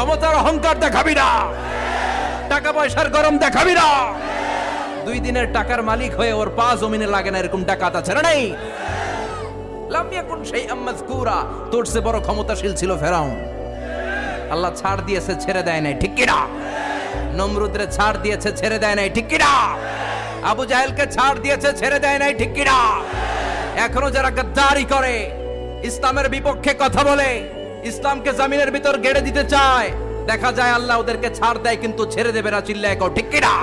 ক্ষমতার অহংকার দেখাবি না, টাকা পয়সার গরম দেখাবি না। 2 দিনের টাকার মালিক হয়ে ওর পা জমিনে লাগে না, এরকম ডাকাত আছে না নাই? লাম ইয়াকুন শাইআম মাযকুরা, তোর চেয়ে বড় ক্ষমতাশীল ছিল ফেরাউন। আল্লাহ ছাড় দিয়েছে, ছেড়ে দেয় নাই, ঠিক কি না? নমরুদরে ছাড় দিয়েছে, ছেড়ে দেয় নাই, ঠিক কি না? আবু জাহেলকে ছাড় দিয়েছে, ছেড়ে দেয় নাই, ঠিক কি না? এখনো যারা গাদ্দারি করে, ইসলামের বিপক্ষে কথা বলে, ইসলামকে জমিনের ভিতর গেড়ে দিতে চায়, দেখা যায় আল্লাহ ওদেরকে ছাড় দেয় কিন্তু ছেড়ে দেবে না। চিল্লায় কও ঠিক কি না?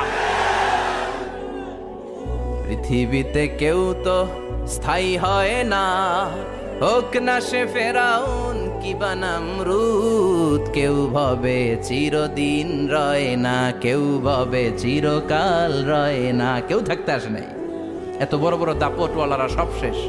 পৃথিবীতে কেউ তো স্থায়ী হয় না, হোক না সে ফেরাউন কিবা নমরুদ। কেউ ভাবে চিরদিন রয় না, কেউ ভাবে চিরকাল রয় না। কেউ থাকতে আসে নাই, এত বড় বড় দাপটওয়ালারা সব শেষ।